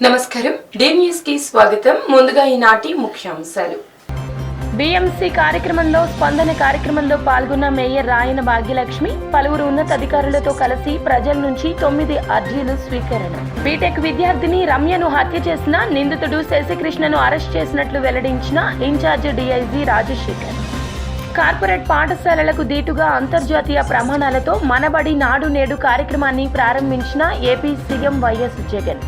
నమస్కారం డీన్యూస్ కి స్వాగతం. ముందుగా ఈనాటి ముఖ్యాంశాలు. బీఎంసీ కార్యక్రమంలో స్పందన కార్యక్రమంలో పాల్గొన్న మేయర్ రాయన భాగ్యలక్ష్మి పలువురు ఉన్నతాధికారులతో కలిసి ప్రజల నుంచి 9 అర్జీలు స్వీకరణ. బీటెక్ విద్యార్థిని రమ్యను హత్య చేసిన నిందితుడు శశికృష్ణను అరెస్ట్ చేసినట్లు వెల్లడించిన ఇన్ఛార్జ్ డీఐజీ రాజశేఖర్. కార్పొరేట్ పాఠశాలలకు దీటుగా అంతర్జాతీయ ప్రమాణాలతో మనబడి నాడు నేడు కార్యక్రమాన్ని ప్రారంభించిన AP CM YS Jagan.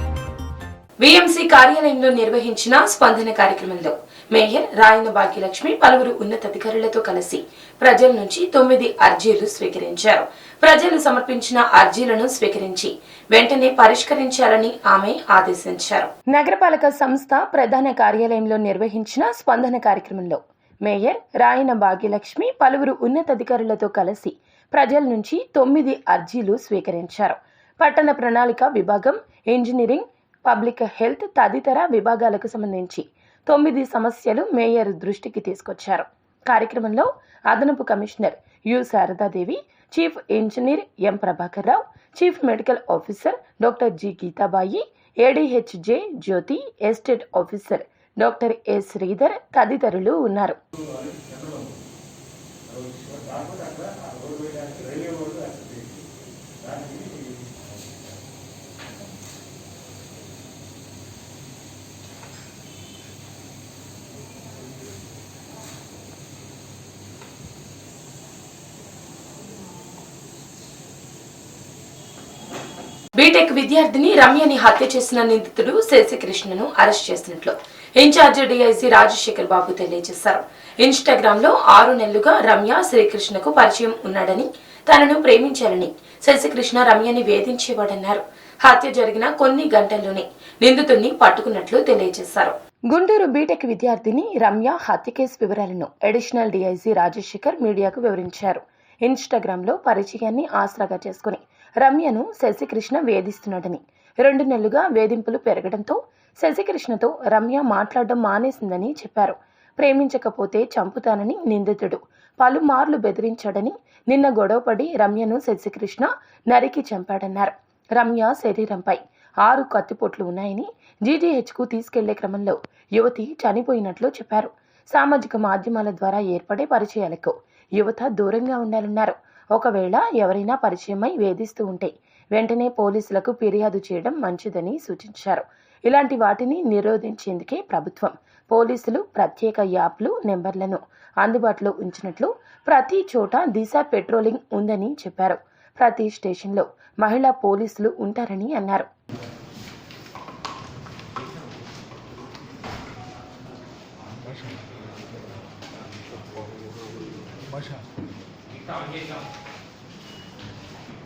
BMC కార్యాలయంలో నిర్వహించిన స్పందన కార్యక్రమంలో మేయర్ రాయన భాగ్యలక్ష్మి పలువురు ఉన్నతాధికారులతో కలిసి ప్రజల నుంచి 9 అర్జీలు స్వీకరించారు. ప్రజలు సమర్పించిన అర్జీలను స్వీకరించి వెంటనే పరిష్కరించాలని ఆమె ఆదేశించారు. నగరపాలక సంస్థ ప్రధాన కార్యాలయంలో నిర్వహించిన స్పందన కార్యక్రమంలో మేయర్ రాయన భాగ్యలక్ష్మి పలువురు ఉన్నతాధికారులతో కలిసి ప్రజల నుంచి 9 అర్జీలు స్వీకరించారు. పట్టణ ప్రణాళిక విభాగం, ఇంజనీరింగ్, పబ్లిక్ హెల్త్ తదితర విభాగాలకు సంబంధించి 9 సమస్యలు మేయర్ దృష్టికి తీసుకొచ్చారు. కార్యక్రమంలో అదనపు commissioner U Sharadadevi, chief engineer M Prabhakar Rao, chief medical officer doctor G Geetabai, ADHJ Jyothi, estate officer doctor A Sridhar తదితరులు ఉన్నారు. బీటెక్ విద్యార్థిని రమ్యని హత్య చేసిన నిందితుడు శశికృష్ణను అరెస్ట్ చేసినట్లు ఇన్ఛార్జ్ డీఐజీ రాజశేఖర్ బాబు తెలియజేశారు. ఇన్స్టాగ్రామ్ లో 6 నెలలుగా రమ్య శ్రీకృష్ణకు పరిచయం ఉన్నాడని, తనను ప్రేమించాలని శశికృష్ణ రమ్యని వేధించేవాడన్నారు. హత్య జరిగిన కొన్ని గంటల్లోనే నిందితుడిని పట్టుకున్నట్లు తెలియజేశారు. గుంటూరు బీటెక్ విద్యార్థిని రమ్య హత్య కేసు వివరాలను అడిషనల్ డీఐజీ రాజశేఖర్ మీడియాకు వివరించారు. ఇన్స్టాగ్రామ్ లో పరిచయాన్ని ఆసరాగా చేసుకుని రమ్యను శశికృష్ణ వేధిస్తున్నాడని, 2 నెలలుగా వేధింపులు పెరగడంతో శశికృష్ణతో రమ్య మాట్లాడడం మానేసిందని చెప్పారు. ప్రేమించకపోతే చంపుతానని నిందితుడు పలుమార్లు బెదిరించాడని, నిన్న గొడవపడి రమ్యను శశికృష్ణ నరికి చంపాడన్నారు. రమ్య శరీరంపై 6 కత్తిపోట్లు ఉన్నాయని, జీజీహెచ్కు తీసుకెళ్లే క్రమంలో యువతి చనిపోయినట్లు చెప్పారు. సామాజిక మాధ్యమాల ద్వారా ఏర్పడే పరిచయాలకు యువత దూరంగా ఉండాలన్నారు. ఒకవేళ ఎవరైనా పరిచయమై వేధిస్తూ ఉంటే వెంటనే పోలీసులకు ఫిర్యాదు చేయడం మంచిదని సూచించారు. ఇలాంటి వాటిని నిరోధించేందుకే ప్రభుత్వం, పోలీసులు ప్రత్యేక యాప్లు, నెంబర్లను అందుబాటులో ఉంచినట్లు, ప్రతి చోట దిశ పెట్రోలింగ్ ఉందని చెప్పారు. ప్రతి స్టేషన్లో మహిళా పోలీసులు ఉంటారని అన్నారు.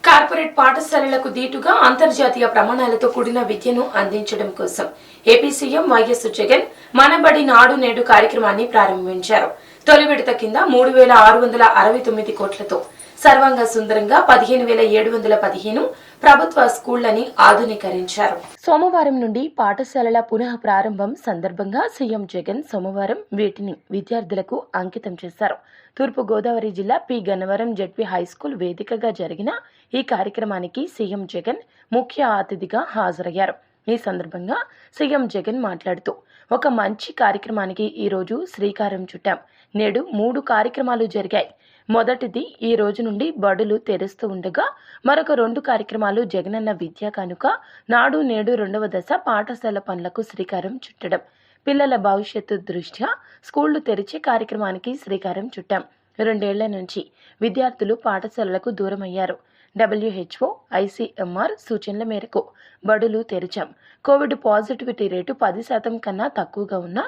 కార్పొరేట్ పాఠశాలలకు దీటుగా అంతర్జాతీయ ప్రమాణాలతో కూడిన విద్యను అందించడం కోసం ఏపీ సీఎం వైఎస్ జగన్ మనబడి నాడు నేడు కార్యక్రమాన్ని ప్రారంభించారు. తొలి విడత కింద 3,669 కోట్లతో సర్వాంగ సుందరంగా 15,715 ప్రభుత్వ స్కూళ్లని ఆధునీకరించారు. సోమవారం నుండి పాఠశాలల పునః ప్రారంభం సందర్భంగా సీఎం జగన్ సోమవారం వీటిని విద్యార్థులకు అంకితం చేశారు. తూర్పు గోదావరి జిల్లా పి గన్నవరం జెడ్పీ హైస్కూల్ వేదికగా జరిగిన ఈ కార్యక్రమానికి సీఎం జగన్ ముఖ్య అతిథిగా హాజరయ్యారు. ఈ సందర్భంగా సీఎం జగన్ మాట్లాడుతూ, ఒక మంచి కార్యక్రమానికి ఈరోజు శ్రీకారం చుట్టాం. నేడు 3 కార్యక్రమాలు జరిగాయి. మొదటిది ఈ రోజు నుండి బడులు తెరుస్తూ ఉండగా, మరొక 2 కార్యక్రమాలు జగనన్న విద్యా కానుక, నాడు నేడు 2వ దశ పాఠశాల పనులకు శ్రీకారం చుట్టడం. పిల్లల భవిష్యత్తు దృష్ట్యా స్కూళ్లు తెరిచే కార్యక్రమానికి శ్రీకారం చుట్టాం. 2 ఏళ్ల నుంచి విద్యార్థులు పాఠశాలలకు దూరమయ్యారు. WHO, ICMR సూచనల మేరకు బడులు తెరిచాం. కోవిడ్ పాజిటివిటీ రేటు 10% కన్నా తక్కువగా ఉన్న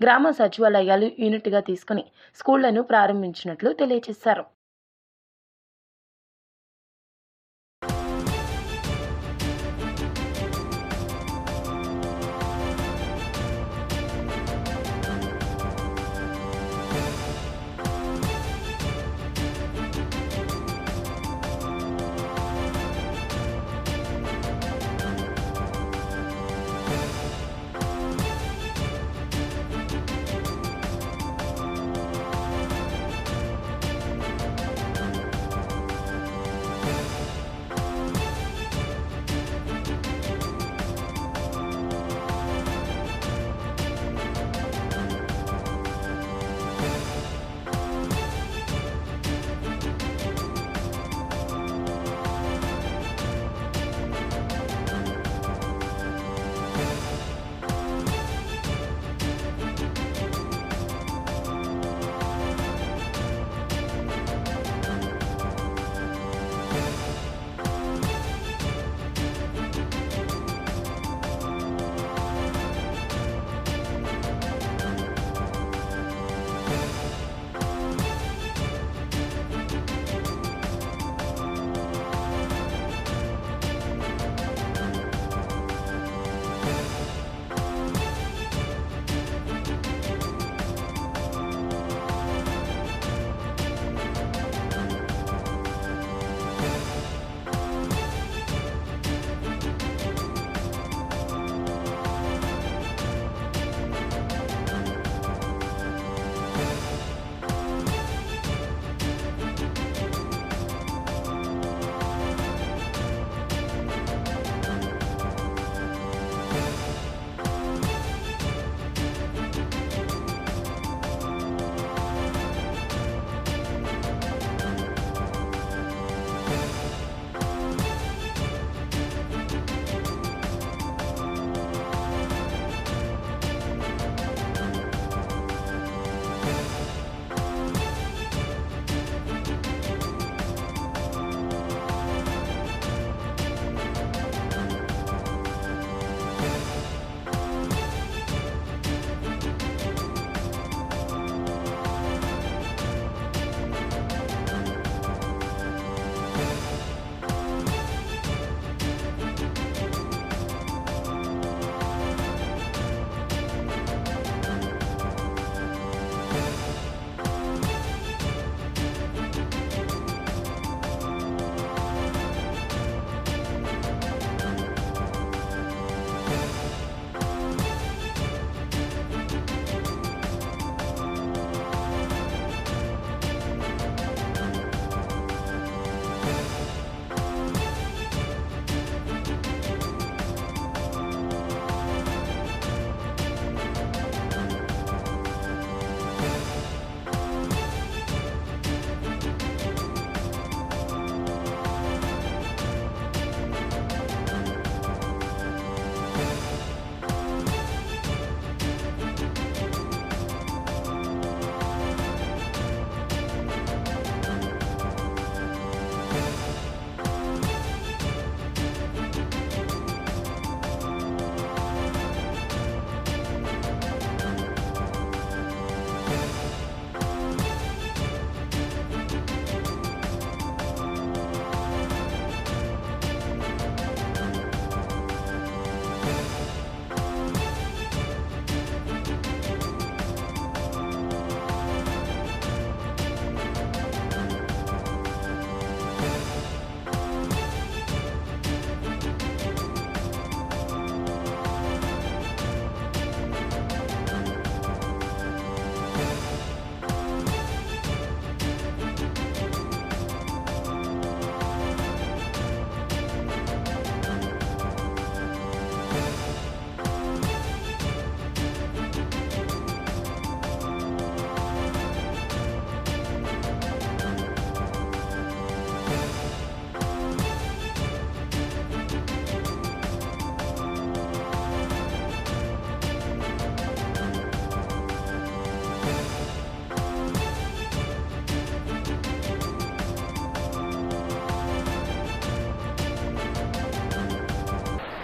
గ్రామ సచివాలయాలు యూనిట్గా తీసుకుని స్కూళ్లను ప్రారంభించినట్లు తెలియజేశారు.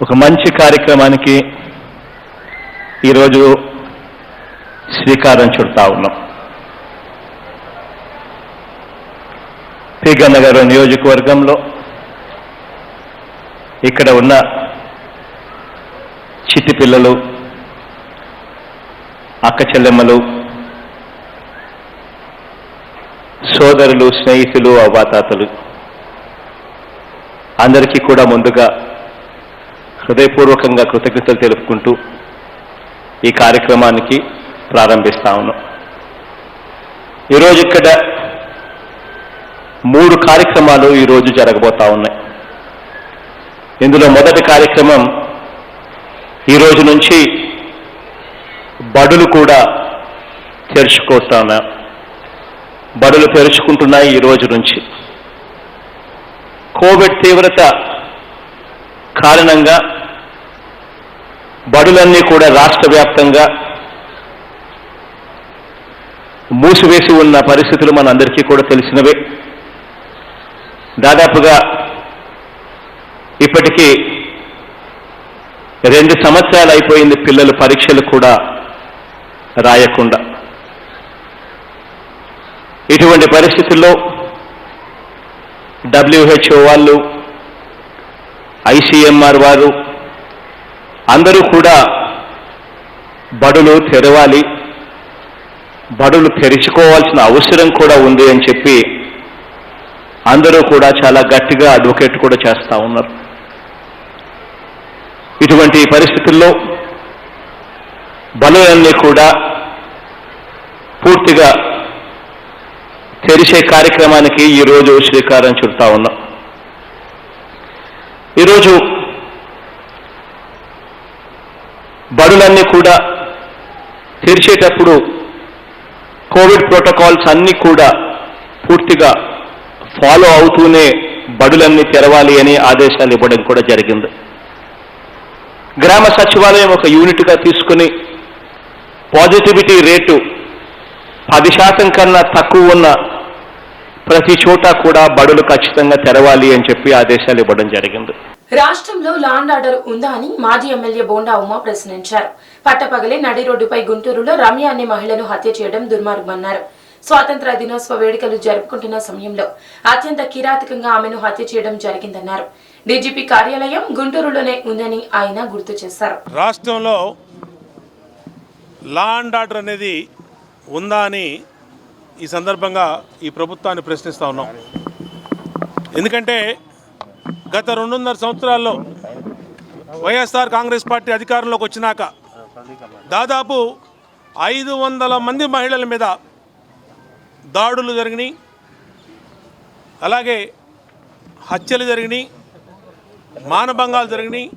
ఒక మంచి కార్యక్రమానికి ఈరోజు శ్రీకారం చుడతా ఉన్నాం. పి గన్నగారు నియోజకవర్గంలో ఇక్కడ ఉన్న చిట్టి పిల్లలు, అక్క చెల్లెమ్మలు, సోదరులు, స్నేహితులు, అవ్వాతాతలు అందరికీ కూడా ముందుగా హృదయపూర్వకంగా కృతజ్ఞతలు తెలుపుకుంటూ ఈ కార్యక్రమానికి ప్రారంభిస్తా ఉన్నాం. ఈరోజు ఇక్కడ 3 కార్యక్రమాలు ఈరోజు జరగబోతా ఉన్నాయి. ఇందులో మొదటి కార్యక్రమం ఈరోజు నుంచి బడులు కూడా బడులు తెరుచుకుంటున్నాయి. ఈ రోజు నుంచి కోవిడ్ తీవ్రత కారణంగా బడులన్నీ కూడా రాష్ట్ర వ్యాప్తంగా మూసివేసి ఉన్న పరిస్థితులు మనందరికీ కూడా తెలిసినవే. దాదాపుగా ఇప్పటికీ 2 సంవత్సరాలు అయిపోయింది పిల్లలు పరీక్షలు కూడా రాయకుండా. ఇటువంటి పరిస్థితుల్లో WHO వాళ్ళు, ICMR వారు అందరూ కూడా బడులు తెరవాలి, బడులు తెరుచుకోవాల్సిన అవసరం కూడా ఉంది అని చెప్పి అందరూ కూడా చాలా గట్టిగా అడ్వకేట్ కూడా చేస్తూ ఉన్నారు. ఇటువంటి పరిస్థితుల్లో బడులన్నీ కూడా పూర్తిగా తెరిచే కార్యక్రమానికి ఈరోజు శ్రీకారం చుడతా ఉన్నాం. ఈరోజు బడులన్నీ కూడా తెరిచేటప్పుడు కోవిడ్ ప్రోటోకాల్స్ అన్నీ కూడా పూర్తిగా ఫాలో అవుతూనే బడులన్నీ తెరవాలి అని ఆదేశాలు ఇవ్వడం కూడా జరిగింది. గ్రామ సచివాలయం ఒక యూనిట్గా తీసుకుని పాజిటివిటీ రేటు 10% కన్నా తక్కువ ఉన్న ప్రతి చోట కూడా బడులు ఖచ్చితంగా తెరవాలి అని చెప్పి ఆదేశాలు ఇవ్వడం జరిగింది. రాష్ట్రంలో లా అండ్ ఆర్డర్ ఉందా అని మాజీ ఎమ్మెల్యే బోండా ఉమా ప్రశ్నించారు. పట్టపగలే నడి రోడ్డుపై గుంటూరులో రమ్య అనే మహిళను హత్య చేయడం దుర్మార్గమన్నారు. స్వాతంత్ర దినోత్సవ వేడుకలు జరుపుకుంటున్న సమయంలో అత్యంత కిరాతకంగా ఆమెను హత్య చేయడం జరిగిందన్నారు. డీజీపీ కార్యాలయం గుంటూరులోనే ఉందని ఆయన గుర్తు చేశారు. రాష్ట్రంలో లా అండ్ ఆర్డర్ అనేది ఉందా అని ఈ సందర్భంగా ఈ ప్రభుత్వాన్ని ప్రశ్నిస్తూ ఉన్నాం. ఎందుకంటే గత 2.5 సంవత్సరాల్లో వైఎస్ఆర్ కాంగ్రెస్ పార్టీ అధికారంలోకి వచ్చినాక దాదాపు 500 మంది మహిళల మీద దాడులు జరిగినాయి, అలాగే హత్యలు జరిగినాయి, మానభంగాలు జరిగినాయి,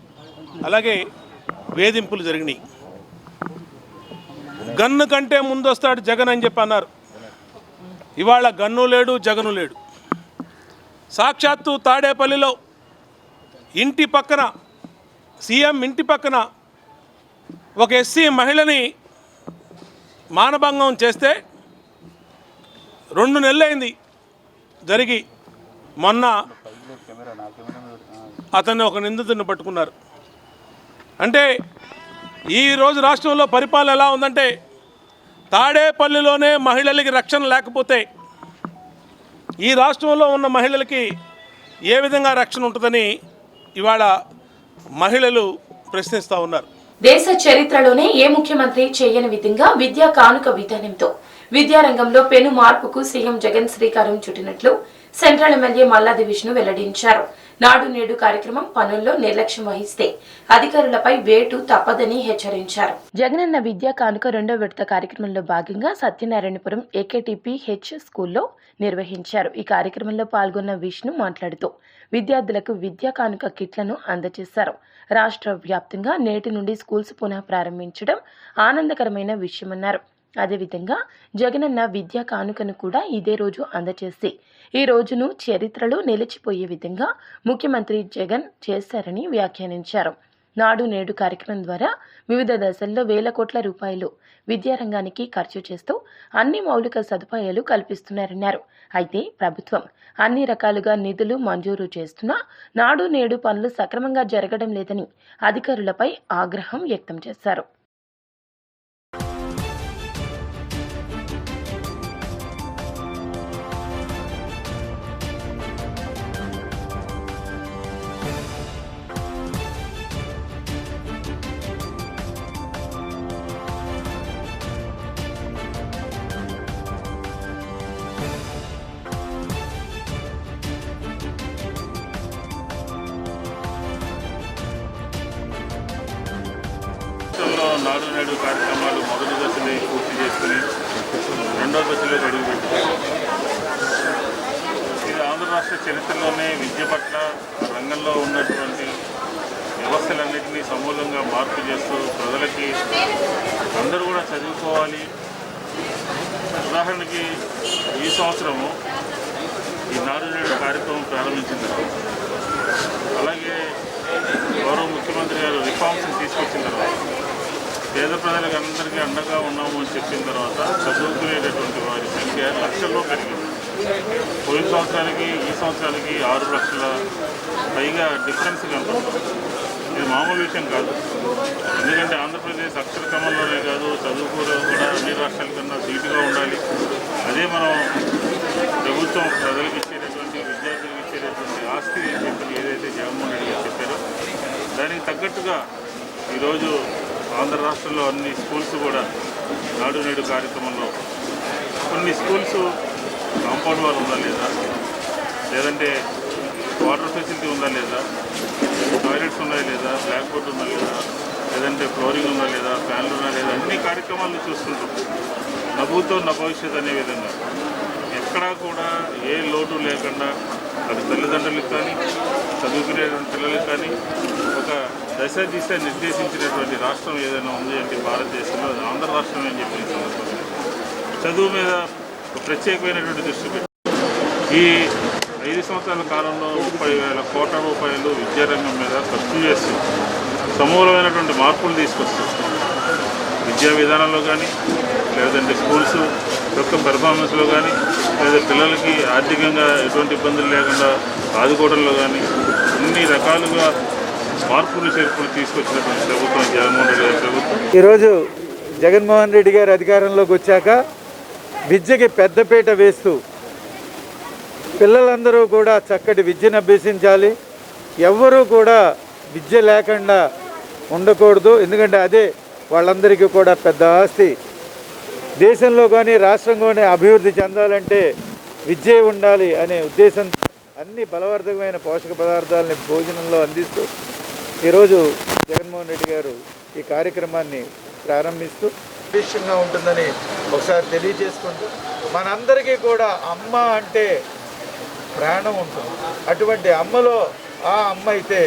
అలాగే వేధింపులు జరిగినాయి. గన్ను కంటే ముందు వస్తాడు జగన్ అని చెప్పి అన్నారు. ఇవాళ గన్ను లేడు, జగను లేడు. సాక్షాత్తు తాడేపల్లిలో ఇంటి పక్కన, సీఎం ఇంటి పక్కన ఒక ఎస్సీ మహిళని మానభంగం చేస్తే 2 నెలలైంది జరిగి. మొన్న అతన్ని ఒక నిందితుడిని పట్టుకున్నారు. అంటే ఈరోజు రాష్ట్రంలో పరిపాలన ఎలా ఉందంటే తాడేపల్లిలోనే మహిళలకి రక్షణ లేకపోతే ఈ రాష్ట్రంలో ఉన్న మహిళలకి ఏ విధంగా రక్షణ ఉంటుందని ఇవాళ మహిళలు ప్రశ్నిస్తూ ఉన్నారు. దేశ చరిత్రలోనే ఏ ముఖ్యమంత్రి చేయని విధంగా విద్యా కానుక విధానంతో విద్యారంగంలో పెను మార్పుకు సీఎం జగన్ శ్రీకారం చుట్టినట్లు సెంట్రల్ ఎమ్మెల్యే మల్లాది విష్ణు వెల్లడించారు. నాడు నేడు కార్యక్రమం పనుల్లో నిర్లక్ష్యం వహిస్తే అధికారులపై వేటు తప్పదని హెచ్చరించారు. జగనన్న విద్యా కానుక 2వ విడత కార్యక్రమంలో భాగంగా సత్యనారాయణపురం AKTP-H స్కూల్లో నిర్వహించారు. ఈ కార్యక్రమంలో పాల్గొన్న విష్ణు మాట్లాడుతూ విద్యార్థులకు విద్యా కానుక కిట్లను అందజేశారు. రాష్ట్ర వ్యాప్తంగా నేటి నుండి స్కూల్స్ పునః ప్రారంభించడం ఆనందకరమైన విషయమన్నారు. అదేవిధంగా జగనన్న విద్యా కానుకను కూడా ఇదే రోజు అందజేసి ఈ రోజును చరిత్రలో నిలిచిపోయే విధంగా ముఖ్యమంత్రి జగన్ చేశారని వ్యాఖ్యానించారు. నాడు నేడు కార్యక్రమం ద్వారా వివిధ దశల్లో వేల కోట్ల రూపాయలు విద్యారంగానికి ఖర్చు చేస్తూ అన్ని మౌలిక సదుపాయాలు కల్పిస్తున్నారన్నారు. అయితే ప్రభుత్వం అన్ని రకాలుగా నిధులు మంజూరు చేస్తున్నా నాడు నేడు పనులు సక్రమంగా జరగడం లేదని అధికారులపై ఆగ్రహం వ్యక్తం చేశారు. నాడు నేడు కార్యక్రమాలు మొదటి దశని పూర్తి చేసుకుని రెండవ దశలోకి అడుగుపెట్టారు. ఇది ఆంధ్ర రాష్ట్ర చరిత్రలోనే విద్య పట్ల రంగంలో ఉన్నటువంటి వ్యవస్థలన్నింటినీ సమూలంగా మార్పు చేస్తూ ప్రజలకి అందరూ కూడా చదువుకోవాలి. ఉదాహరణకి ఈ సంవత్సరము ఈ నాడు నేడు కార్యక్రమం ప్రారంభించిన తర్వాత, అలాగే గౌరవ ముఖ్యమంత్రి గారు రిఫార్మ్స్ని తీసుకొచ్చిన తర్వాత, పేద ప్రజలకు అందరికీ అండగా ఉన్నాము అని చెప్పిన తర్వాత చదువుకునేటటువంటి వారి సంఖ్య లక్షల్లో పెరిగింది. పోయిన సంవత్సరానికి ఈ సంవత్సరానికి 6 లక్షల పైగా డిఫరెన్స్ కనపడుతుంది. ఇది మామూలు విషయం కాదు. ఎందుకంటే ఆంధ్రప్రదేశ్ అక్షర క్రమంలోనే కాదు, చదువుకోవడం కూడా అన్ని రాష్ట్రాల కన్నా ధీటుగా ఉండాలి. అదే మనం ప్రభుత్వం ప్రజలకు ఇచ్చేటటువంటి విద్యార్థులకు ఇచ్చేటటువంటి ఆస్తి అని చెప్పి ఏదైతే జగన్మోహన్ రెడ్డి గారు చెప్పారో దానికి తగ్గట్టుగా ఈరోజు ఆంధ్ర రాష్ట్రంలో అన్ని స్కూల్స్ కూడా నాడు నేడు కార్యక్రమంలో కొన్ని స్కూల్స్ కాంపౌండ్ వాల్ ఉందా లేదా, లేదంటే వాటర్ ఫెసిలిటీ ఉందా లేదా, టాయిలెట్స్ ఉన్నాయా లేదా, బ్లాక్ బోర్డ్ ఉందా లేదా, లేదంటే ఫ్లోరింగ్ ఉందా లేదా, ఫ్యాన్లు ఉన్నా లేదా, అన్ని కార్యక్రమాలను చూస్తుంటాం. నవ్వుతో నా భవిష్యత్ అనే విధంగా ఎక్కడా కూడా ఏ లోటు లేకుండా అది తల్లిదండ్రులకు కానీ చదువుకునే పిల్లలకు కానీ ఒక దశ దిశ నిర్దేశించినటువంటి రాష్ట్రం ఏదైనా ఉంది అంటే భారతదేశంలో అది ఆంధ్ర రాష్ట్రం అని చెప్పి సందర్భంగా చదువు మీద ఒక ప్రత్యేకమైనటువంటి దృష్టి పెట్టి ఈ 5 సంవత్సరాల కాలంలో 30,000 కోట్ల రూపాయలు విద్యారంగం మీద ఖర్చు చేస్తూ సమూలమైనటువంటి మార్పులు తీసుకొస్తుంది. విద్యా విధానంలో కానీ, లేదంటే స్కూల్స్ యొక్క పెర్ఫార్మెన్స్లో కానీ, లేదా పిల్లలకి ఆర్థికంగా ఎటువంటి ఇబ్బందులు లేకుండా ఆదుకోవడంలో కానీ అన్ని రకాలుగా మార్పులు చేర్పులు తీసుకొచ్చినటువంటి ప్రభుత్వం జగన్మోహన్ రెడ్డి గారి ప్రభుత్వం. ఈరోజు జగన్మోహన్ రెడ్డి గారు అధికారంలోకి వచ్చాక విద్యకి పెద్దపీట వేస్తూ పిల్లలందరూ కూడా చక్కటి విద్యను అభ్యసించాలి, ఎవ్వరూ కూడా విద్య లేకుండా ఉండకూడదు. ఎందుకంటే అదే వాళ్ళందరికీ కూడా పెద్ద ఆస్తి. దేశంలో కానీ రాష్ట్రంలోనే అభివృద్ధి చెందాలంటే విద్య ఉండాలి అనే ఉద్దేశంతో అన్ని బలవర్ధకమైన పోషక పదార్థాలని భోజనంలో అందిస్తూ ఈరోజు జగన్మోహన్ రెడ్డి గారు ఈ కార్యక్రమాన్ని ప్రారంభిస్తూ విషయంగా ఉంటుందని ఒకసారి తెలియజేసుకుంటూ, మనందరికీ కూడా అమ్మ అంటే ప్రాణం ఉంటుంది. అటువంటి అమ్మలో ఆ అమ్మ అయితే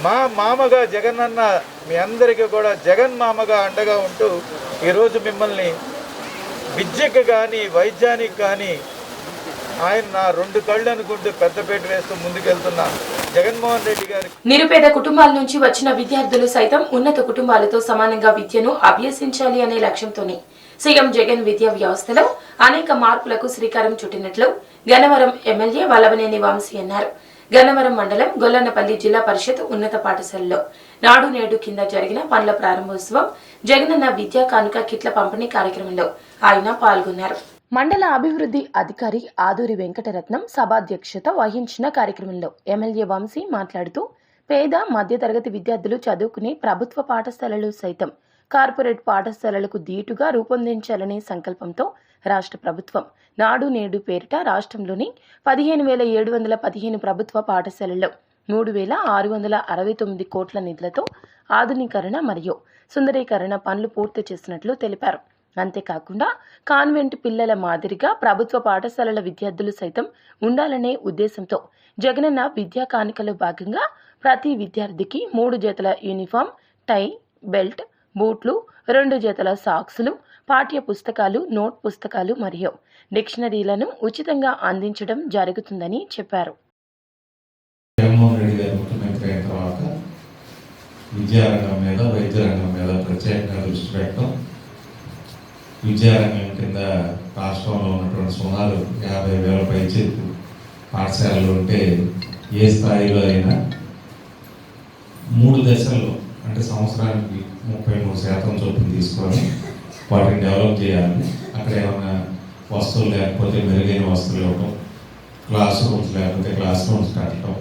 మా మామగా జగనన్న మీ అందరికీ కూడా జగన్ మామగా అండగా ఉంటూ ఈరోజు మిమ్మల్ని విద్యకు కానీ వైద్యానికి కానీ ఆయన నా 2 కళ్ళు అనుకుంటూ పెద్దపేట వేస్తూ ముందుకెళ్తున్న జగన్మోహన్ రెడ్డి గారి నిరుపేద కుటుంబాల నుంచి వచ్చిన విద్యార్థులు సైతం ఉన్నత కుటుంబాలతో సమానంగా విద్యను అభ్యసించాలి అనే లక్ష్యంతోనే సీఎం జగన్ విద్యా వ్యవస్థలో అనేక మార్పులకు శ్రీకారం చుట్టినట్లు గన్నవరం ఎమ్మెల్యే వల్లభనేని వంశీ అన్నారు. గన్నవరం మండలం గొల్లన్నపల్లి జిల్లా పరిషత్ ఉన్నత పాఠశాలలో నాడు నేడు కింద జరిగిన పనుల ప్రారంభోత్సవం, జగనన్న విద్యా కానుక కిట్ల పంపిణీ కార్యక్రమంలో ఆయన పాల్గొన్నారు. మండల అభివృద్ధి అధికారి ఆదూరి వెంకటరత్నం సభాధ్యక్షత వహించిన కార్యక్రమంలో ఎమ్మెల్యే వంశీ మాట్లాడుతూ, పేద మధ్యతరగతి విద్యార్థులు చదువుకునే ప్రభుత్వ పాఠశాలలు సైతం కార్పొరేట్ పాఠశాలలకు దీటుగా రూపొందించాలనే సంకల్పంతో రాష్ట్ర ప్రభుత్వం నాడు నేడు పేరిట రాష్ట్రంలోని 15,715 ప్రభుత్వ పాఠశాలల్లో 3,669 కోట్ల నిధులతో ఆధునీకరణ మరియు సుందరీకరణ పనులు పూర్తి చేసినట్లు తెలిపారు. అంతేకాకుండా కాన్వెంట్ పిల్లల మాదిరిగా ప్రభుత్వ పాఠశాలల విద్యార్థులు సైతం ఉండాలనే ఉద్దేశంతో జగనన్న విద్యా కానుకలో భాగంగా ప్రతి విద్యార్థికి 3 జతల యూనిఫామ్, టై, బెల్ట్, బూట్లు, 2 జతల సాక్సులు, పాఠ్య పుస్తకాలు, నోట్ పుస్తకాలు మరియు డిక్షనరీలను ఉచితంగా అందించడం జరుగుతుందని చెప్పారు. జగన్మోహన్ రెడ్డి గారు ముఖ్యమంత్రి అయిన తర్వాత విద్యారంగం మీద, వైద్య రంగం మీద ప్రత్యేకంగా దృష్టి పెట్టడం, విద్యారంగం కింద రాష్ట్రంలో ఉన్నటువంటి సుమారు 50,000 పైచేపు పాఠశాలలు ఉంటే ఏ స్థాయిలో అయినా 3 దశల్లో అంటే సంవత్సరానికి 33% చొప్పున తీసుకొని వాటిని డెవలప్ చేయాలి. అక్కడ ఏమైనా వస్తువులు లేకపోతే మెరుగైన వస్తువులు ఇవ్వటం, క్లాస్ రూమ్స్ లేకపోతే క్లాస్ రూమ్స్ కట్టడం,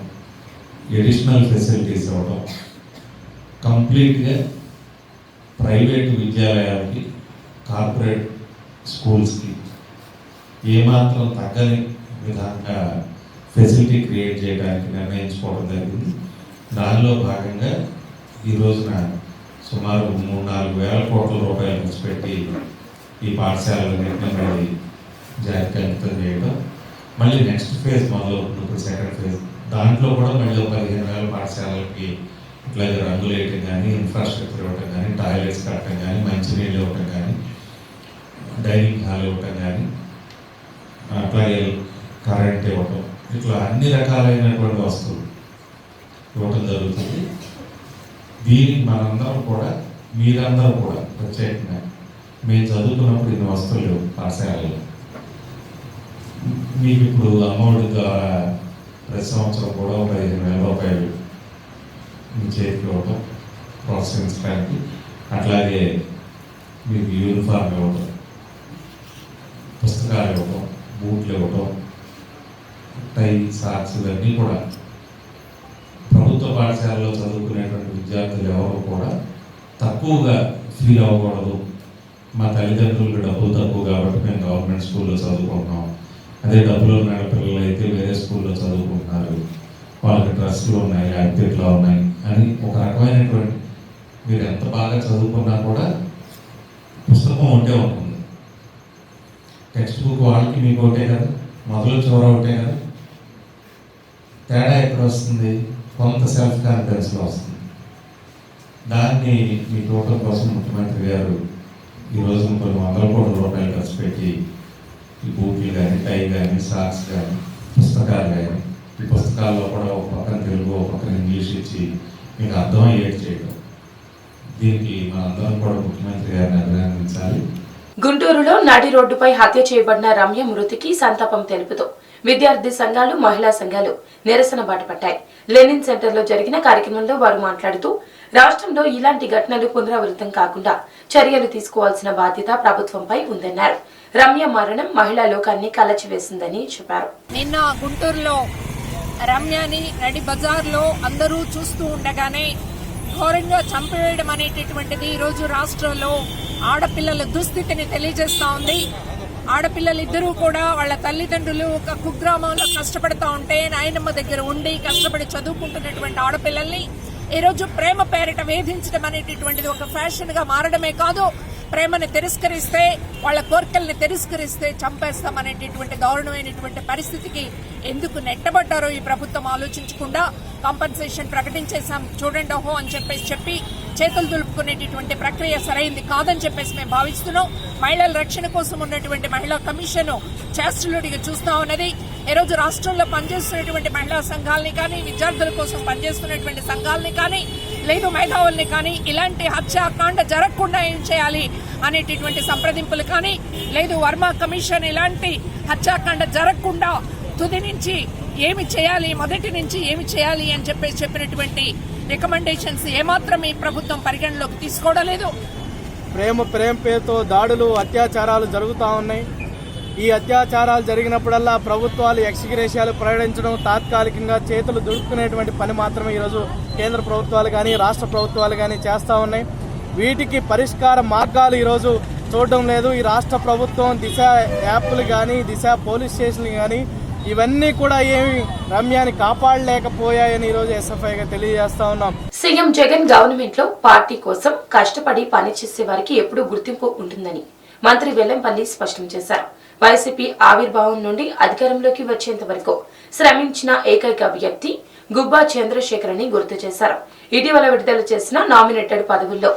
ఎడిషనల్ ఫెసిలిటీస్ ఇవ్వటం, కంప్లీట్గా ప్రైవేటు విద్యాలయాలకి, కార్పొరేట్ స్కూల్స్కి ఏమాత్రం తగ్గని విధంగా ఫెసిలిటీ క్రియేట్ చేయడానికి నిర్ణయించుకోవడం జరిగింది. దానిలో భాగంగా ఈ రోజున సుమారు 3-4 వేల కోట్ల రూపాయలు ఖర్చు పెట్టి ఈ పాఠశాలలన్నింటినీ మళ్ళీ జాతికి అంకితం చేయడం, మళ్ళీ నెక్స్ట్ ఫేజ్ మొదలవుతుంది. ఇప్పుడు సెకండ్ ఫేజ్, దాంట్లో కూడా మళ్ళీ 15,000 పాఠశాలలకి ఇట్లాగే రంగులు వేయటం కానీ, ఇన్ఫ్రాస్ట్రక్చర్ ఇవ్వటం కానీ, టాయిలెట్స్ కట్టడం కానీ, మంచినీళ్ళు ఇవ్వటం కానీ, డైనింగ్ హాల్ ఇవ్వటం కానీ, అట్లాగే కరెంట్ ఇవ్వటం, ఇట్లా అన్ని రకాలైనటువంటి వస్తువులు ఇవ్వటం జరుగుతుంది. దీనికి మనందరం కూడా, మీరందరూ కూడా ప్రత్యేకంగా మేము చదువుకున్నప్పుడు ఇన్ని వస్తువులు పాఠశాలలో మీకు ఇప్పుడు అమ్మఒడి ద్వారా ప్రతి సంవత్సరం కూడా 15,000 రూపాయలు మీ చేతికి ఇవ్వటం ప్రోత్సహించడానికి, అట్లాగే మీకు యూనిఫామ్ ఇవ్వటం, పుస్తకాలు ఇవ్వటం, బూట్లు ఇవ్వటం, టై, సాక్స్ ఇవన్నీ కూడా ప్రభుత్వ పాఠశాలలో చదువుకునేటువంటి విద్యార్థులు ఎవరు కూడా తక్కువగా ఫీల్ అవ్వకూడదు. మా తల్లిదండ్రులకు డబ్బులు తక్కువ కాబట్టి మేము గవర్నమెంట్ స్కూల్లో చదువుకుంటున్నాం, అదే డబ్బులు ఉన్న పిల్లలు అయితే వేరే స్కూల్లో చదువుకుంటున్నారు, వాళ్ళకి డ్రెస్సులు ఉన్నాయి, యాక్టివిటీలు ఉన్నాయి అని ఒక రకమైనటువంటి, మీరు ఎంత బాగా చదువుకున్నా కూడా పుస్తకం ఒకటే ఉంటుంది. టెక్స్ట్ బుక్ వాళ్ళకి మీకు ఒకటే కదా, మొదలు చివర ఒకటే కదా. తేడా ఎక్కడ వస్తుంది? కొంత సెల్ఫ్ కాన్ఫిడెన్స్లో వస్తుంది. దాన్ని మీ టోటల్ కోసం ముఖ్యమంత్రి గారు ఈరోజు కొన్ని 100 కోట్ల రూపాయలు ఖర్చు పెట్టి ఈ బూట్లు కానీ, టై కానీ, సాక్స్ కానీ, పుస్తకాలు కానీ, ఈ పుస్తకాల్లో కూడా ఒక పక్కన తెలుగు, ఒక పక్కన ఇంగ్లీష్ ఇచ్చి మీకు అర్థమయ్యేది చేయడం, దీనికి మనందరం కూడా ముఖ్యమంత్రి గారిని అభినందించాలి. గుంటూరులో నడి రోడ్డుపై హత్య చేయబడిన రమ్య మృతికి సంతాపం తెలుపుతూ విద్యార్థి సంఘాలు, మహిళా సంఘాలు నిరసన బాటపట్టాయి. లెనిన్ సెంటర్ లో జరిగిన కార్యక్రమంలో వారు మాట్లాడుతూ రాష్ట్రంలో ఇలాంటి ఘటనలు పునరావృతం కాకుండా చర్యలు తీసుకోవాల్సిన బాధ్యత ప్రభుత్వంపై ఉందన్నారు. రమ్య మరణం మహిళా లోకాన్ని కలచివేసిందని చెప్పారు. నిన్న గుంటూరులో రమ్యని నడి బజార్లో అందరూ చూస్తూ ఉండగానే ఘోరంగా చంపివేయడం అనేటటువంటిది ఈరోజు రాష్ట్రంలో ఆడపిల్లల దుస్థితిని తెలియజేస్తా ఉంది. ఆడపిల్లలిద్దరూ కూడా వాళ్ళ తల్లిదండ్రులు ఒక కుగ్రామంలో కష్టపడతా ఉంటే నాయనమ్మ దగ్గర ఉండి కష్టపడి చదువుకుంటున్నటువంటి ఆడపిల్లల్ని ఈరోజు ప్రేమ పేరిట వేధించడం అనేటటువంటిది ఒక ఫ్యాషన్ గా మారడమే కాదు, ప్రేమని తిరస్కరిస్తే, వాళ్ళ కోరికల్ని తిరస్కరిస్తే చంపేస్తామనేటటువంటి దారుణమైనటువంటి పరిస్థితికి ఎందుకు నెట్టబడ్డారో ఈ ప్రభుత్వం ఆలోచించకుండా కాంపన్సేషన్ ప్రకటించేశాం చూడండి ఓహో అని చెప్పి చేతులు దులుపుకునేటటువంటి ప్రక్రియ సరైంది కాదని చెప్పేసి మేము భావిస్తున్నాం. మహిళల రక్షణ కోసం ఉన్నటువంటి మహిళా కమిషన్ చేస్తులుడిగా చూస్తా ఉన్నది. ఈరోజు రాష్ట్రంలో పనిచేస్తున్నటువంటి మహిళా సంఘాలని కానీ, విద్యార్థుల కోసం పనిచేస్తున్నటువంటి సంఘాలని కానీ, లేదు మేధావుల్ని కానీ ఇలాంటి హత్యాకాండ జరగకుండా ఏం చేయాలి అనేటటువంటి సంప్రదింపులు కానీ, లేదు వర్మ కమిషన్ ఇలాంటి హత్యాకాండ జరగకుండా తుది నుంచి ఏమి చేయాలి, మొదటి నుంచి ఏమి చేయాలి అని చెప్పినటువంటి రికమెండేషన్స్ ఏమాత్రం ఈ ప్రభుత్వం పరిగణలోకి తీసుకోవడం లేదు. ప్రేమ పేరుతో దాడులు, అత్యాచారాలు జరుగుతూ ఉన్నాయి. ఈ అత్యాచారాలు జరిగినప్పుడల్లా ప్రభుత్వాలు ఎక్స్గ్రేషియాలు ప్రకటించడం, తాత్కాలికంగా చేతులు దుడుకునేటువంటి పని మాత్రమే ఈరోజు కేంద్ర ప్రభుత్వాలు కానీ, రాష్ట్ర ప్రభుత్వాలు కానీ చేస్తూ ఉన్నాయి. వీటికి పరిష్కార మార్గాలు ఈరోజు చూడడం లేదు. ఈ రాష్ట్ర ప్రభుత్వం దిశ యాప్లు కానీ, దిశ పోలీస్ స్టేషన్లు కానీ ఇవన్నీ కూడా ఏమి రమ్యాని కాపాడలేకపోయాయని ఈరోజు ఎస్ఎఫ్ఐగా తెలియజేస్తా ఉన్నాం. సీఎం జగన్ గవర్నమెంట్ లో పార్టీ కోసం కష్టపడి పనిచేసే వారికి ఎప్పుడూ గుర్తింపు ఉంటుందని మంత్రి వెల్లంపల్లి స్పష్టం చేశారు. వైసీపీ ఆవిర్భావం నుండి అధికారంలోకి వచ్చేంత వరకు శ్రమించిన ఏకైక వ్యక్తి గుబ్బా చంద్రశేఖర్ అని గుర్తు చేశారు. ఇటీవల విడుదల చేసిన నామినేటెడ్ పదవుల్లో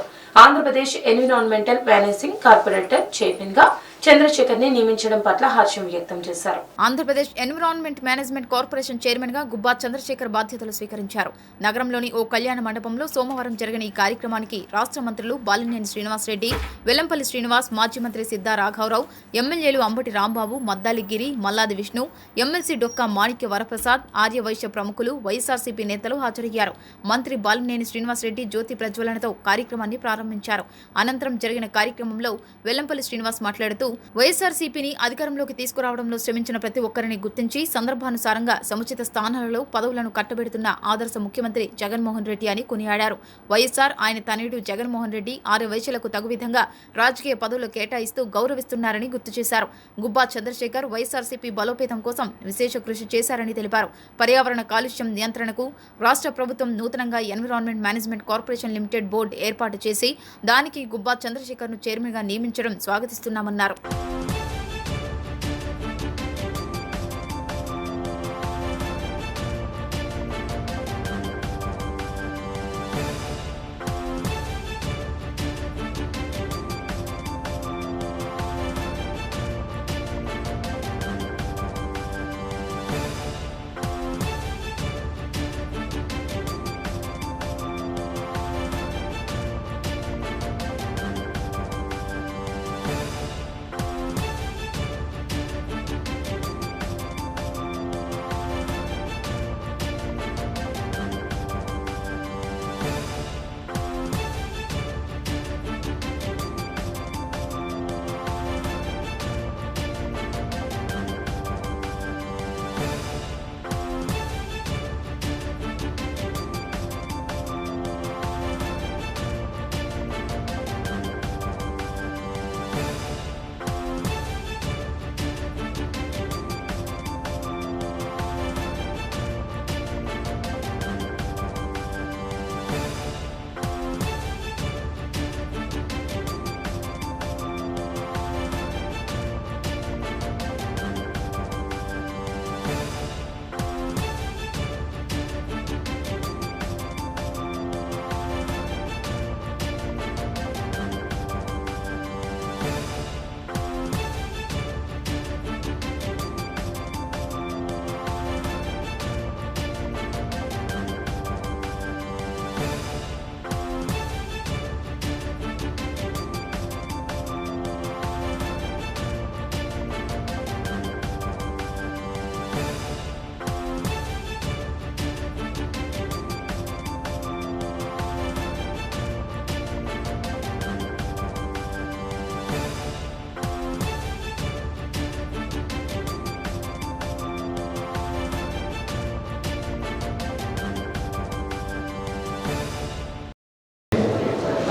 Andhra Pradesh environmental managing corporator chairman గా చంద్రశేఖర్ ని నియమించడం పట్ల హర్షం వ్యక్తం చేశారు. Andhra Pradesh environment management corporation chairman గా గుబ్బా చంద్రశేఖర్ బాధ్యతలు స్వీకరించారు. నగరంలోని ఓ కళ్యాణ మండపంలో సోమవారం జరిగిన ఈ కార్యక్రమానికి రాష్ట్ర మంత్రులు బాలినేని శ్రీనివాసరెడ్డి, వెల్లంపల్లి శ్రీనివాస్, మాజీ మంత్రి సిద్ధా రాఘవరావు, ఎమ్మెల్యేలు అంబటి రాంబాబు, మద్దాలి గిరి, మల్లాది విష్ణు, ఎమ్మెల్సీ డొక్కా మాణిక్య వరప్రసాద్, ఆర్యవైశ్య ప్రముఖులు, వైఎస్ఆర్సీపీ నేతలు హాజరయ్యారు. మంత్రి బాలినేని శ్రీనివాసరెడ్డి జ్యోతి ప్రజ్వలనతో కార్యక్రమాన్ని ప్రారంభించారు. అనంతరం జరిగిన కార్యక్రమంలో వెల్లంపల్లి శ్రీనివాస్ మాట్లాడుతూ వైఎస్ఆర్సీపీని అధికారంలోకి తీసుకురావడంలో శ్రమించిన ప్రతి ఒక్కరిని గుర్తించి సందర్భానుసారంగా సముచిత స్థానాలలో పదవులను కట్టబెడుతున్న ఆదర్శ ముఖ్యమంత్రి జగన్మోహన్ రెడ్డి అని కొనియాడారు. వైఎస్ఆర్, ఆయన తనయుడు జగన్మోహన్ రెడ్డి ఆర్యవైశ్యులకు తగు విధంగా రాజకీయ పదవులు కేటాయిస్తూ గౌరవిస్తున్నారని గుర్తు చేశారు. గుబ్బా చంద్రశేఖర్ వైఎస్ఆర్సీపీ బలోపేతం కోసం విశేష కృషి చేశారని తెలిపారు. పర్యావరణ కాలుష్యం నియంత్రణకు రాష్ట్ర ప్రభుత్వం నూతనంగా environment management corporation limited board ఏర్పాటు చేసి దానికి గుబ్బా చంద్రశేఖర్ ను చైర్మన్ గా నియమించడం స్వాగతిస్తున్నామన్నారు.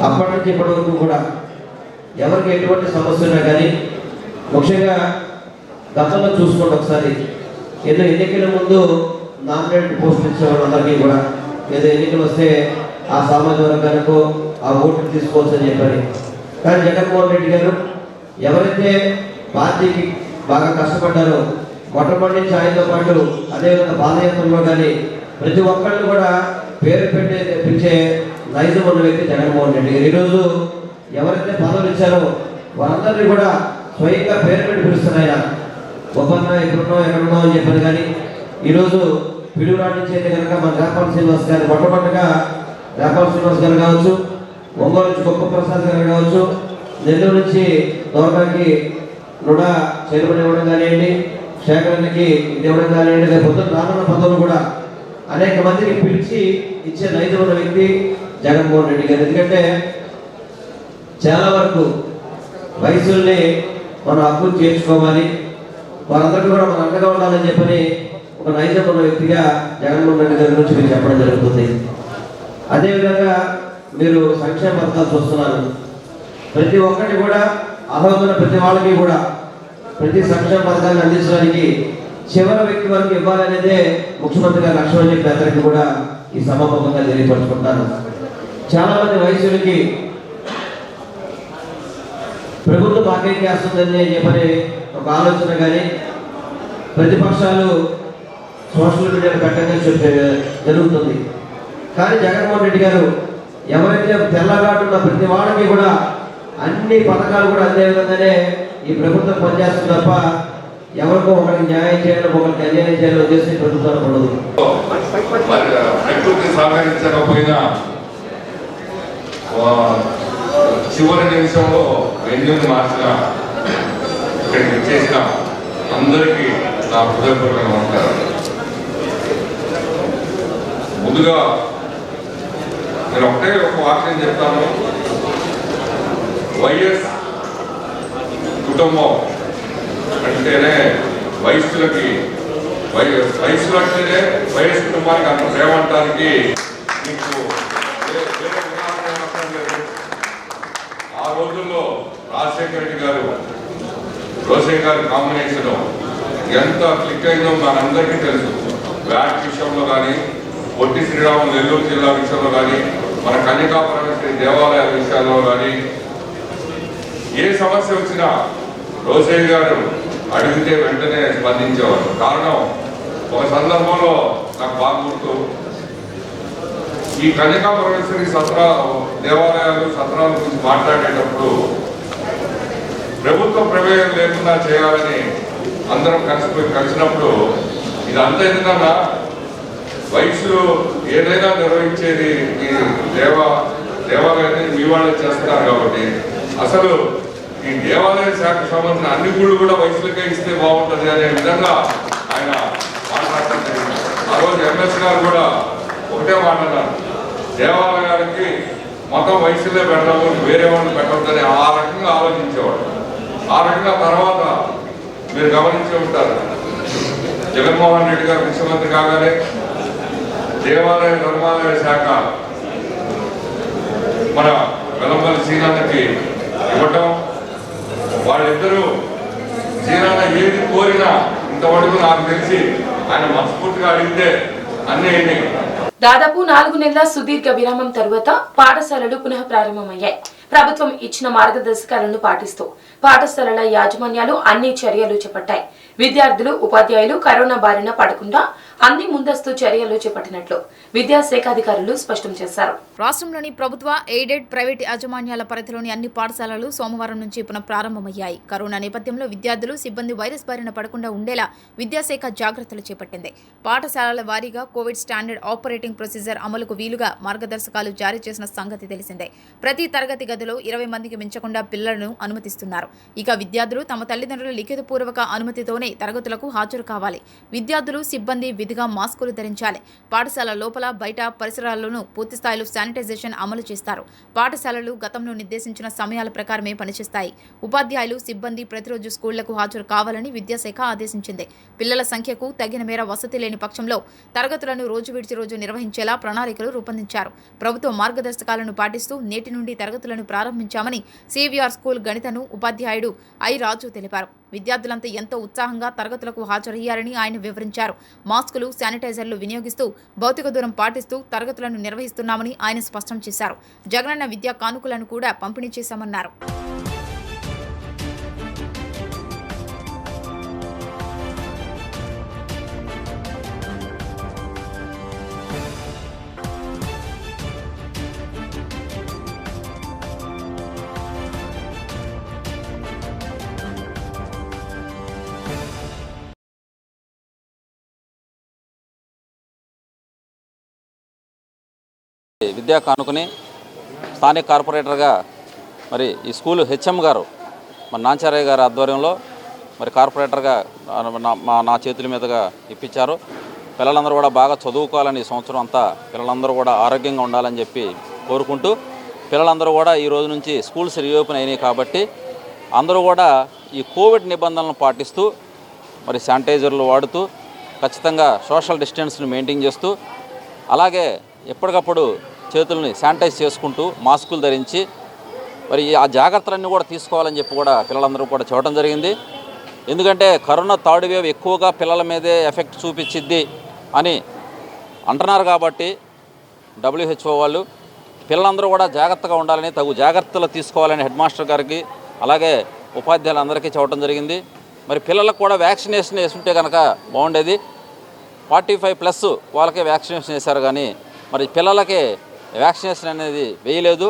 అప్పటి నుంచి ఇప్పటి వరకు కూడా ఎవరికి ఎటువంటి సమస్య ఉన్నా కానీ ముఖ్యంగా గతంలో చూసుకోండి ఒకసారి, ఏదో ఎన్నికల ముందు నామినేటెడ్ పోస్టులు ఇచ్చే వాళ్ళందరికీ కూడా ఏదో ఎన్నికలు వస్తే ఆ సామాజిక వర్గానికి ఆ ఓట్లు తీసుకోవచ్చు అని చెప్పారు. కానీ జగన్మోహన్ రెడ్డి గారు ఎవరైతే పార్టీకి బాగా కష్టపడ్డారో మొట్టమొదటి నుంచి ఆయనతో పాటు అదేవిధంగా పాదయాత్రలో కానీ ప్రతి ఒక్కళ్ళు కూడా పేరు పెట్టి తెప్పించే నైజం ఉన్న వ్యక్తి జగన్మోహన్ రెడ్డి గారు. ఈరోజు ఎవరైతే పదవులు ఇచ్చారో వారందరినీ కూడా స్వయంగా పేరు పెట్టి పిలుస్తారు. ఆయన ఒక్కన్నా ఎక్కడున్నావు అని చెప్పారు. కానీ ఈరోజు పిలుగురాడు నుంచి అయితే కనుక మన రేపాల శ్రీనివాస్ గారు, మొట్టమొదటిగా రేపాల శ్రీనివాస్ గారు కావచ్చు, ఒంగోలు నుంచి గొప్ప ప్రసాద్ గారు కావచ్చు, నెల్లూరు నుంచి దోరకాకి కూడా చైర్మన్ ఇవ్వడం కానివ్వండి, శేఖరానికి ఇది ఇవ్వడం కానివ్వండి, రేపు రానున్న పదవులు కూడా అనేక మందికి పిలిచి ఇచ్చే నైజం ఉన్న వ్యక్తి జగన్మోహన్ రెడ్డి గారు. ఎందుకంటే చాలా వరకు వయసుల్ని మనం హక్కులు చేర్చుకోవాలి, వారందరికీ కూడా మన అండగా ఉండాలని చెప్పని ఒక నైజం ఉన్న వ్యక్తిగా జగన్మోహన్ రెడ్డి గారి గురించి మీరు చెప్పడం జరుగుతుంది. అదేవిధంగా మీరు సంక్షేమ పథకాలు చూస్తున్నారు. ప్రతి ఒక్కటి కూడా అర్హత ప్రతి వాళ్ళకి కూడా ప్రతి సంక్షేమ పథకాలను అందించడానికి చివరి వ్యక్తి వరకు ఇవ్వాలనేదే ముఖ్యమంత్రి గారి లక్ష్యం అని చెప్పి అందరికీ కూడా ఈ సభాముఖంగా తెలియపరుచుకుంటాను. చాలా మంది వయసులకి ప్రభుత్వం పాకేట్ చేస్తుందని చెప్పని ఒక ఆలోచన కానీ ప్రతిపక్షాలు సోషల్ మీడియాలో పెట్టడం చెప్పే జరుగుతుంది. కానీ జగన్మోహన్ రెడ్డి గారు ఎవరైతే తెల్లగాటున్న ప్రతి వాళ్ళకి కూడా అన్ని పథకాలు కూడా అందే విధంగానే ఈ ప్రభుత్వం పనిచేస్తుంది తప్ప ఎవరికో ఒకరికి న్యాయం చేయడం ఒకరికి అన్యాయం చేయడం ఉద్దేశం ప్రభుత్వాలు ఉండదు. ప్రకృతి సహకరించకపోయినా చివరి నిమిషంలో వెన్యూని మార్చిన ఇక్కడికి వచ్చేసిన అందరికీ నా హృదయపూర్వక నమస్కారం. ముందుగా నేను ఒకటే ఒక వాక్యం చెప్తాను. వైఎస్ కుటుంబం అంటేనే వయస్సులకి వయస్సులు అంటేనే వైఎస్ కుటుంబానికి అంత ప్రేమ అంటానికి మీకు ఆ రోజుల్లో రాజశేఖర రెడ్డి గారు రోసయ్య గారి కాంబినేషన్ ఎంత క్లిక్ అయిందో మనందరికీ తెలుసు. వ్యాట్ విషయంలో కానీ, పొట్టి శ్రీరాములు నెల్లూరు జిల్లా విషయంలో కానీ, మన కన్యకాపరమేశ్వరి దేవాలయాల విషయాల్లో కానీ ఏ సమస్య వచ్చినా రోసయ్య గారు అడిగితే వెంటనే స్పందించేవారు. కారణం ఒక సందర్భంలో నాకు బాగా గుర్తు, ఈ కన్యకాపరమేశ్వరి దేవాలయాలు సత్రాల గురించి మాట్లాడేటప్పుడు ప్రభుత్వ ప్రమేయం లేకుండా చేయాలని అందరం కలిసినప్పుడు ఇదంతా ఎందుకన్నా వయసులో ఏదైనా నిర్వహించేది ఈ దేవాలయాన్ని మీ వాళ్ళే చేస్తున్నారు కాబట్టి అసలు ఈ దేవాలయ శాఖకు సంబంధించిన అన్ని గుళ్ళు కూడా వయసులకే ఇస్తే బాగుంటుంది అనే విధంగా ఆయన మాట్లాడటం జరిగింది. ఆ రోజు ఎంఎస్ గారు కూడా ఒకటే మాట్లాడారు, దేవాలయాలకి మొత్తం వయసులే పెడతాము, వేరే వాళ్ళు పెట్టద్దని ఆ రకంగా ఆలోచించేవాడు. ఆ రకంగా తర్వాత మీరు గమనించి ఉంటారు, జగన్మోహన్ రెడ్డి గారు ముఖ్యమంత్రి కాగానే దేవాలయ ధర్మాలయ శాఖ మన వెల్లంపల్లి సీనన్నకి ఇవ్వటం, వాళ్ళిద్దరూ సీనన్న ఏది కోరినా ఇంతవరకు నాకు తెలిసి ఆయన మనస్ఫూర్తిగా అడిగితే అన్నీ అయినాయి. దాదాపు 4 నెలల సుదీర్ఘ విరామం తరువాత పాఠశాలలు పునః ప్రారంభమయ్యాయి. ప్రభుత్వం ఇచ్చిన మార్గదర్శకాలను పాటిస్తూ పాఠశాలల యాజమాన్యాలు అన్ని చర్యలు చేపట్టాయి. విద్యార్థులు, ఉపాధ్యాయులు కరోనా బారిన పడకుండా అన్ని ముందస్తు చర్యలు చేపట్టినట్లు విద్యాశాఖ అధికారులు స్పష్టం చేశారు. రాష్ట్రంలోని ప్రభుత్వ, ఎయిడెడ్, ప్రైవేట్ యాజమాన్యాల పరిధిలోని అన్ని పాఠశాలలు సోమవారం నుంచి పునః ప్రారంభమయ్యాయి. కరోనా నేపథ్యంలో విద్యార్థులు, సిబ్బంది వైరస్ బారిన పడకుండా ఉండేలా విద్యాశాఖ జాగ్రత్తలు చేపట్టింది. పాఠశాలల వారీగా కోవిడ్ స్టాండర్డ్ ఆపరేటింగ్ ప్రొసీజర్ అమలుకు వీలుగా మార్గదర్శకాలు జారీ చేసిన సంగతి తెలిసిందే. ప్రతి తరగతి గదిలో 20 మందికి మించకుండా పిల్లలను అనుమతిస్తున్నారు. ఇక విద్యార్థులు తమ తల్లిదండ్రుల లిఖితపూర్వక అనుమతితోనే తరగతులకు హాజరు కావాలి. విద్యార్థులు, సిబ్బంది విధిగా మాస్కులు ధరించాలి. పాఠశాల లోపల, బయట పరిసరాల్లోనూ పూర్తిస్థాయిలో శానిటైజేషన్ అమలు చేస్తారు. పాఠశాలలు గతంలో నిర్దేశించిన సమయాల ప్రకారమే పనిచేస్తాయి. ఉపాధ్యాయులు, సిబ్బంది ప్రతిరోజు స్కూళ్లకు హాజరు కావాలని విద్యాశాఖ ఆదేశించింది. పిల్లల సంఖ్యకు తగిన మేర వసతి లేని పక్షంలో తరగతులను రోజు విడిచి రోజు నిర్వహించేలా ప్రణాళికలు రూపొందించారు. ప్రభుత్వ మార్గదర్శకాలను పాటిస్తూ నేటి నుండి తరగతులను ప్రారంభించామని సివిఆర్ స్కూల్ గణితను ఉపాధ్యాయుడు ఐ రాజు తెలిపారు. విద్యార్థులంతా ఎంతో ఉత్సాహంగా తరగతులకు హాజరయ్యారని ఆయన వివరించారు. మాస్కులు, శానిటైజర్లు వినియోగిస్తూ భౌతిక దూరం పాటిస్తూ తరగతులను నిర్వహిస్తున్నామని ఆయన స్పష్టం చేశారు. జగనన్న విద్యా కానుకలను కూడా పంపిణీ చేశామన్నారు. విద్యా కానుకని స్థానిక కార్పొరేటర్గా మరి ఈ స్కూలు హెచ్ఎం గారు మన నాంచారయ్య గారి ఆధ్వర్యంలో మరి కార్పొరేటర్గా నా చేతుల మీదుగా ఇప్పించారు. పిల్లలందరూ కూడా బాగా చదువుకోవాలని ఈ సంవత్సరం అంతా పిల్లలందరూ కూడా ఆరోగ్యంగా ఉండాలని చెప్పి కోరుకుంటూ పిల్లలందరూ కూడా ఈ రోజు నుంచి స్కూల్స్ రీఓపెన్ అయినాయి కాబట్టి అందరూ కూడా ఈ కోవిడ్ నిబంధనలను పాటిస్తూ మరి శానిటైజర్లు వాడుతూ ఖచ్చితంగా సోషల్ డిస్టెన్స్ని మెయింటైన్ చేస్తూ అలాగే ఎప్పటికప్పుడు చేతుల్ని శానిటైజ్ చేసుకుంటూ మాస్కులు ధరించి మరి ఆ జాగ్రత్తలన్నీ కూడా తీసుకోవాలని చెప్పి కూడా పిల్లలందరూ కూడా చూడటం జరిగింది. ఎందుకంటే కరోనా థర్డ్ వేవ్ ఎక్కువగా పిల్లల మీదే ఎఫెక్ట్ చూపించిద్ది అని అంటున్నారు కాబట్టి WHO వాళ్ళు పిల్లలందరూ కూడా జాగ్రత్తగా ఉండాలని, తగు జాగ్రత్తలు తీసుకోవాలని హెడ్ మాస్టర్ గారికి అలాగే ఉపాధ్యాయులందరికీ చెప్పడం జరిగింది. మరి పిల్లలకు కూడా వ్యాక్సినేషన్ వేసుంటే కనుక బాగుండేది. 45+ వాళ్ళకే వ్యాక్సినేషన్ వేశారు కానీ మరి పిల్లలకి వ్యాక్సినేషన్ అనేది వేయలేదు.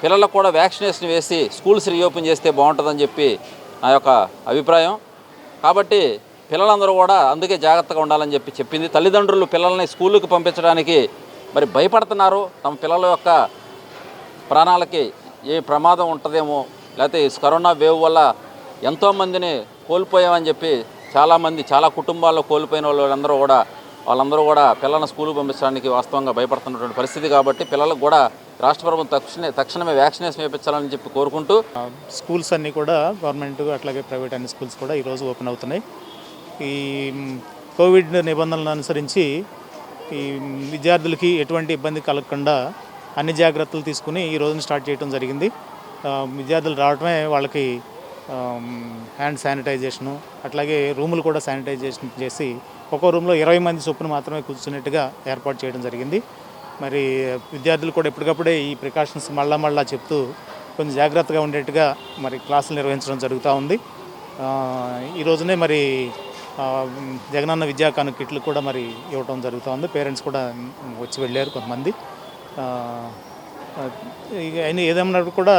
పిల్లలకు కూడా వ్యాక్సినేషన్ వేసి స్కూల్స్ రీఓపెన్ చేస్తే బాగుంటుందని చెప్పి నా యొక్క అభిప్రాయం. కాబట్టి పిల్లలందరూ కూడా అందుకే జాగ్రత్తగా ఉండాలని చెప్పింది. తల్లిదండ్రులు పిల్లల్ని స్కూళ్ళకి పంపించడానికి మరి భయపడుతున్నారు. తమ పిల్లల యొక్క ప్రాణాలకి ఏ ప్రమాదం ఉంటుందేమో, లేకపోతే కరోనా వేవ్ వల్ల ఎంతోమందిని కోల్పోయామని చెప్పి చాలా కుటుంబాల్లో కోల్పోయిన వాళ్ళందరూ కూడా పిల్లల్ని స్కూల్కి పంపించడానికి వాస్తవంగా భయపడుతున్నటువంటి పరిస్థితి. కాబట్టి పిల్లలకు కూడా రాష్ట్ర ప్రభుత్వం తక్షణమే వ్యాక్సినేషన్ వేయించాలని చెప్పి కోరుకుంటూ స్కూల్స్ అన్నీ కూడా గవర్నమెంట్ అట్లాగే ప్రైవేట్ అన్ని స్కూల్స్ కూడా ఈరోజు ఓపెన్ అవుతున్నాయి. ఈ కోవిడ్ నిబంధనలను అనుసరించి ఈ విద్యార్థులకి ఎటువంటి ఇబ్బంది కలగకుండా అన్ని జాగ్రత్తలు తీసుకుని ఈ రోజున స్టార్ట్ చేయడం జరిగింది. విద్యార్థులు రావడమే వాళ్ళకి హ్యాండ్ శానిటైజేషను, అట్లాగే రూములు కూడా శానిటైజేషన్ చేసి ఒక్కో రూమ్లో 20 మంది చొప్పున మాత్రమే కూర్చున్నట్టుగా ఏర్పాటు చేయడం జరిగింది. మరి విద్యార్థులు కూడా ఎప్పటికప్పుడే ఈ ప్రికాషన్స్ మళ్ళా చెప్తూ కొంచెం జాగ్రత్తగా ఉండేట్టుగా మరి క్లాసులు నిర్వహించడం జరుగుతూ ఉంది. ఈ రోజునే మరి జగనన్న విద్యా కానుక కిట్లు కూడా మరి ఇవ్వటం జరుగుతూ ఉంది. పేరెంట్స్ కూడా వచ్చి వెళ్ళారు కొంతమంది. ఏదేమన్నా కూడా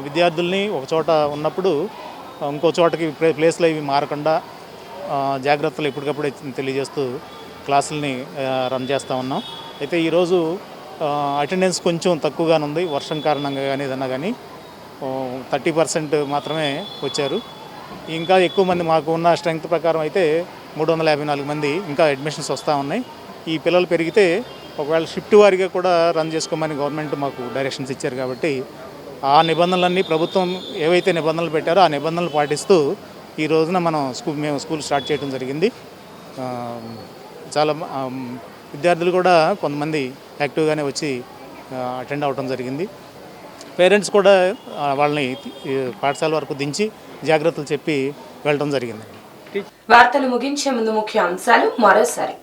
విద్యార్థుల్ని ఒక చోట ఉన్నప్పుడు ఇంకో చోటకి ప్లేస్లో ఇవి మారకుండా జాగ్రత్తలు ఎప్పటికప్పుడే తెలియజేస్తూ క్లాసుల్ని రన్ చేస్తూ ఉన్నాం. అయితే ఈరోజు అటెండెన్స్ కొంచెం తక్కువగానే ఉంది. వర్షం కారణంగా కానీ ఏదన్నా కానీ 30% మాత్రమే వచ్చారు. ఇంకా ఎక్కువ మంది మాకు ఉన్న స్ట్రెంగ్త్ ప్రకారం అయితే 354 మంది ఇంకా అడ్మిషన్స్ వస్తూ ఉన్నాయి. ఈ పిల్లలు పెరిగితే ఒకవేళ షిఫ్ట్ వారీగా కూడా రన్ చేసుకోమని గవర్నమెంట్ మాకు డైరెక్షన్స్ ఇచ్చారు. కాబట్టి ఆ నిబంధనలన్నీ ప్రభుత్వం ఏవైతే నిబంధనలు పెట్టారో ఆ నిబంధనలు పాటిస్తూ ఈ రోజున మేము స్కూల్ స్టార్ట్ చేయడం జరిగింది. చాలా విద్యార్థులు కూడా కొంతమంది యాక్టివ్గానే వచ్చి అటెండ్ అవ్వడం జరిగింది. పేరెంట్స్ కూడా వాళ్ళని పాఠశాల వరకు దించి జాగ్రత్తలు చెప్పి వెళ్ళడం జరిగింది. వార్తలు ముగించే ముందు ముఖ్య అంశాలు మరోసారి.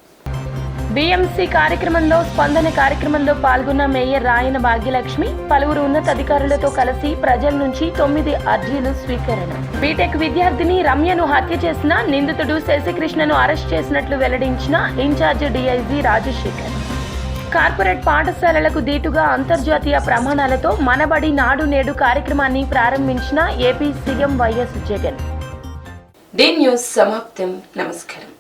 బీఎంసీ కార్యక్రమంలో స్పందన కార్యక్రమంలో పాల్గొన్న మేయర్ రాయన భాగ్యలక్ష్మి పలువురు ఉన్నతాధికారులతో కలిసి ప్రజల నుంచి 9 అర్జీలు స్వీకరణ. బీటెక్ విద్యార్థిని రమ్యను హత్య చేసిన నిందితుడు శశికృష్ణను అరెస్ట్ చేసినట్లు వెల్లడించిన ఇన్ఛార్జ్ డీఐజీ రాజశేఖర్. కార్పొరేట్ పాఠశాలలకు దీటుగా అంతర్జాతీయ ప్రమాణాలతో మనబడి నాడు నేడు కార్యక్రమాన్ని ప్రారంభించిన AP CM YS Jagan. D News సమాప్తం. నమస్కారం.